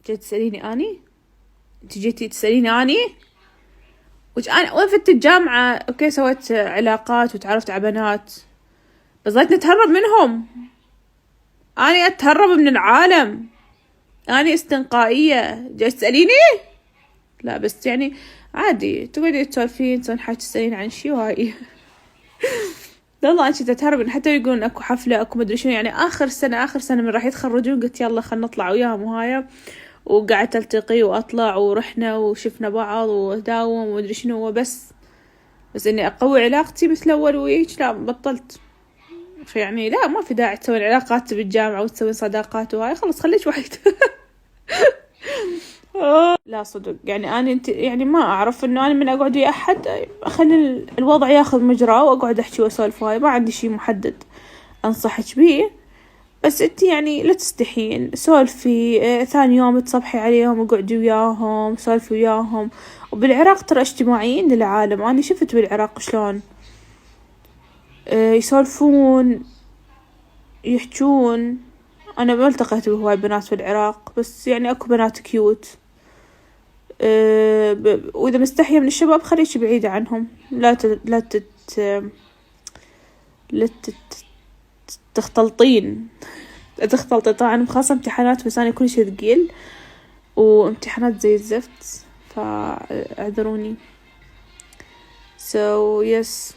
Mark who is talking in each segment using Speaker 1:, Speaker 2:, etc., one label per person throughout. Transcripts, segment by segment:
Speaker 1: جيت تسأليني أني؟ انت جيتي تسأليني أني؟ وش أنا وين فتت الجامعة؟ أوكي سويت علاقات وتعرفت على بنات، بس ظليت نتهرب منهم. أنا أتهرب من العالم، أنا استنقائية. جاي تسأليني؟ لا بس يعني عادي تقعدي تسولفين تسوين حاجة تسألين عن شي وهاي. والله أنت تتهربين. حتى يقولون أكو حفلة أكو مدري شنو، يعني آخر سنة من راح يتخرجون قلت يلا خلنا نطلع وياهم وهاي، وقعدت ألتقي وأطلع ورحنا وشفنا بعض وداوم ومدري شنو. بس إني أقوي علاقتي مثل أول ويك لا بطلت. فيعني لا ما في داعي تسوين علاقات بالجامعة وتسوين صداقات وهاي، خلص خليك وحيد. لا صدق يعني انت يعني ما اعرف انه انا من اقعد ويا احد اخلي الوضع ياخذ مجراه واقعد احكي واسولف، هاي ما عندي شيء محدد انصحك بيه. بس انت يعني لا تستحين سولفي، ثاني يوم تصبحي عليهم وقعدي وياهم سولفي وياهم. وبالعراق ترى اجتماعيين للعالم، انا شفت بالعراق شلون يسولفون يحجون. انا ما التقيت بهواي بنات في العراق، بس يعني اكو بنات كيوت. وإذا مستحية من الشباب خليكي بعيدة عنهم، لا تختلطين. تختلطي طبعا خاصة امتحانات، بس أنا كل شي ثقيل وامتحانات زي الزفت فاعذروني. yes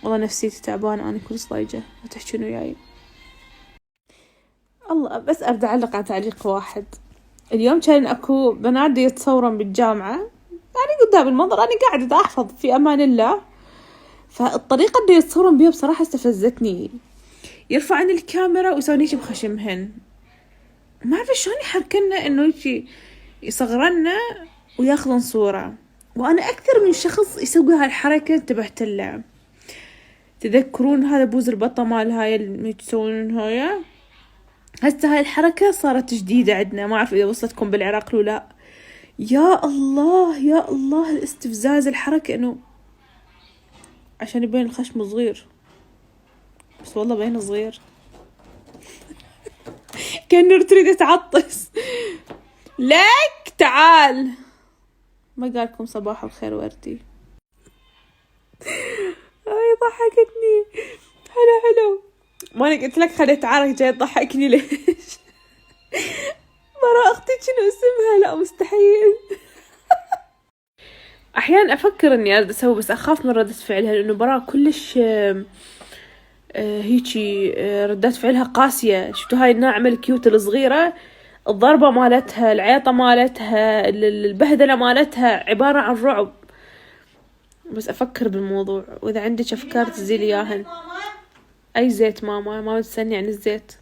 Speaker 1: والله نفسيتي تعبانة، أنا كل ضايجة لا تحجون وياي. الله بس أبدأ أعلق على تعليق واحد. اليوم كان أكو بنات يتصورن بالجامعة، يعني قدام المنظر أنا قاعدة أحفظ في أمان الله، فالطريقة اللي يتصورن بيها بصراحة استفزتني. يرفعن الكاميرا ويسوون هيك بخشمهن، ما أعرف شلون يحركنا إنه يجي يصغرنا وياخذن صورة. وأنا أكثر من شخص يسوي هالحركة انتبهت لها. تذكرون هذا بوز البطة مال هاي اللي تسوون هاي؟ هسه هاي الحركة صارت جديدة عندنا، ما أعرف إذا وصلتكم بالعراق ولا لا. يا الله يا الله الاستفزاز الحركة، إنه عشان يبين الخشم صغير، بس والله بين صغير. كأنه تريد تعطس. لك تعال ما قالكم صباح الخير وردي. هاي ضحكتني. حلو ما أنا قلت لك خلي تعارك جاي تضحكني ليش؟ مرة أختي شنو اسمها؟ لا مستحيل. أحيانا أفكر إني أرد أسوي، بس أخاف من ردة فعلها، لأنه برا كلش هيجي ردات فعلها قاسية. شفتوا هاي الناعمة الكيوت الصغيرة، الضربة مالتها العيطة مالتها البهدلة مالتها عبارة عن رعب. بس أفكر بالموضوع، وإذا عندك أفكار تزيلي إياهن. أي زيت ماما؟ ما بتسألني عن الزيت.